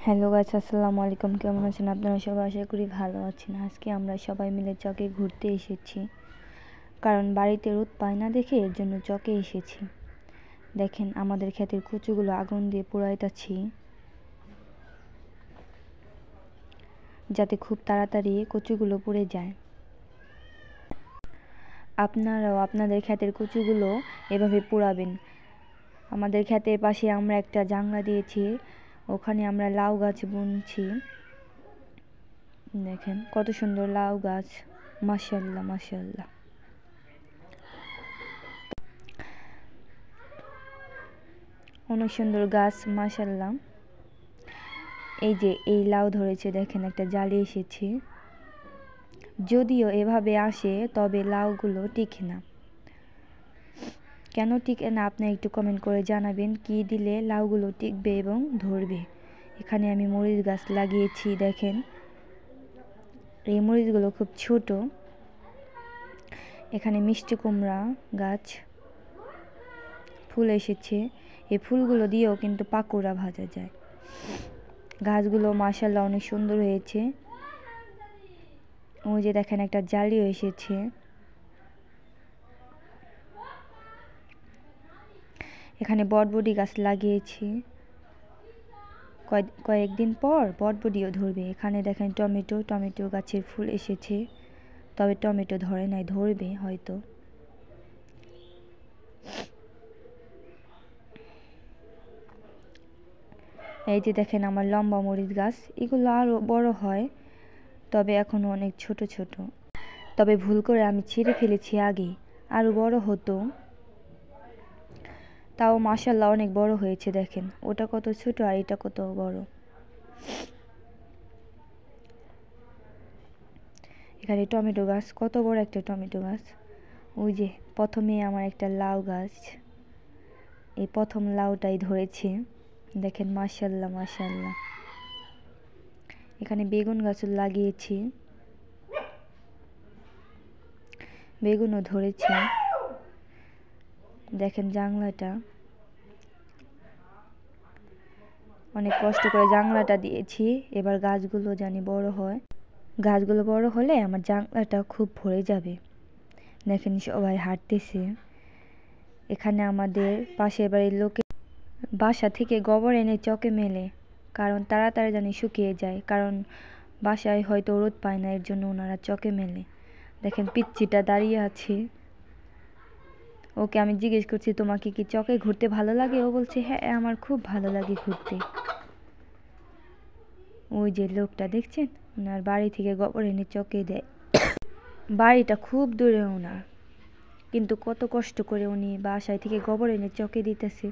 Hello guys, আসসালামু আলাইকুম। কেমন আছেন আপনারা সবাই? আশা করি ভালো আছেন। আজকে আমরা সবাই মিলে চকে ঘুরতে এসেছি, কারণ বাড়িতে রোদ পায় না দেখে এর জন্য চকে এসেছি। দেখেন আমাদের ক্ষেতের কচুগুলো আগুন দিয়ে পোড়াইতেছি, যাতে খুব তাড়াতাড়ি কচুগুলো পুড়ে যায়। আপনারাও আপনাদের ক্ষেতের কচুগুলো এভাবে পোড়াবেন। আমাদের ক্ষেতের পাশে আমরা একটা জাংলা দিয়েছি, ওখানে আমরা লাউ গাছ বুনছি। দেখেন কত সুন্দর লাউ গাছ, মাশাআল্লাহ মাশাআল্লাহ। অনেক সুন্দর গাছ, মাশাআল্লাহ। এই যে এই লাউ ধরেছে, দেখেন একটা জালি এসেছে। যদিও এভাবে আসে, তবে লাউগুলো টিকে না। কেন টিকে না আপনি একটু কমেন্ট করে জানাবেন, কি দিলে লাউগুলো টিকবে এবং ধরবে। এখানে আমি মরিচ গাছ লাগিয়েছি, দেখেন এই মরিচগুলো খুব ছোট। এখানে মিষ্টি কুমড়া গাছ, ফুল এসেছে। এই ফুলগুলো দিয়েও কিন্তু পাকোড়া ভাজা যায়। গাছগুলো মাশাআল্লাহ অনেক সুন্দর হয়েছে। ওই যে দেখেন একটা জালিও এসেছে। এখানে বটবটি গাছ লাগিয়েছি, কয়েকদিন পর বটবটিও ধরবে। এখানে দেখেন টমেটো গাছের ফুল এসেছে, তবে টমেটো ধরে নাই, ধরবে হয়তো। এই যে দেখেন আমার লম্বা মরিচ গাছ, এগুলো আরও বড় হয়, তবে এখনও অনেক ছোট ছোট। তবে ভুল করে আমি ছিঁড়ে ফেলেছি আগে, আরও বড় হতো। তাও মাশাআল্লাহ অনেক বড় হয়েছে। দেখেন ওটা কত ছোট আর এটা কত বড়। এখানে টমেটো গাছ, কত বড় একটা টমেটো গাছ। ওই যে প্রথমে আমার একটা লাউ গাছ, এই প্রথম লাউটাই ধরেছে। দেখেন মাশাআল্লাহ মাশাআল্লাহ। এখানে বেগুন গাছ লাগিয়েছি, বেগুনও ধরেছে। দেখেন জাংলাটা, অনেক কষ্ট করে জাংলাটা দিয়েছি। এবার গাছগুলো জানি বড় হয়। গাছগুলো বড় হলে আমার জাংলাটা খুব ভরে যাবে। দেখেন সবাই হাঁটতেছে। এখানে আমাদের পাশের বাড়ির লোকে বাসা থেকে গোবর এনে চকে মেলে, কারণ তাড়াতাড়ি জানি শুকিয়ে যায়, কারণ বাসায় হয়তো রোদ পায় না, এর জন্য ওনারা চকে মেলে। দেখেন পিচ্চিটা দাঁড়িয়ে আছে, ওকে আমি জিজ্ঞেস করছি তোমাকে কি চকে ঘুরতে ভালো লাগে? ও বলছে হ্যাঁ আমার খুব ভালো লাগে ঘুরতে। ওই যে লোকটা দেখছেন, ওনার বাড়ি থেকে গোবর এনে চকে দেয়। বাড়িটা খুব দূরে ওনার, কিন্তু কত কষ্ট করে উনি বাসায় থেকে গোবর এনে চকে দিতেছে।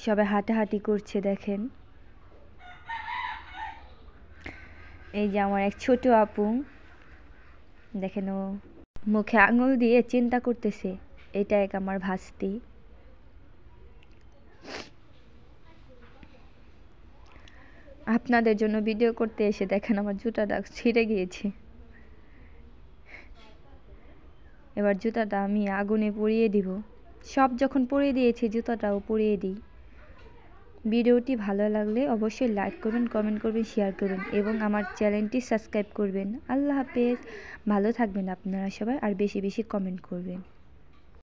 সবাই হাঁটাহাঁটি করছে। দেখেন এই যে আমার এক ছোট আপু, দেখেন ও মুখে আঙুল দিয়ে চিন্তা করতেছে। এটা এক আমার ভাস্তি। আপনাদের জন্য ভিডিও করতে এসে দেখেন আমার জুতাটা ছিঁড়ে গিয়েছে। এবার জুতাটা আমি আগুনে পুড়িয়ে দিব। সব যখন পুড়িয়ে দিয়েছি, জুতাটাও পুড়িয়ে দিই। ভিডিওটি ভালো লাগলে অবশ্যই লাইক করবেন, কমেন্ট করবেন, শেয়ার করবেন এবং আমার চ্যানেলটি সাবস্ক্রাইব করবেন। আল্লাহ হাফেজ। ভালো থাকবেন আপনারা সবাই, আর বেশি বেশি কমেন্ট করবেন।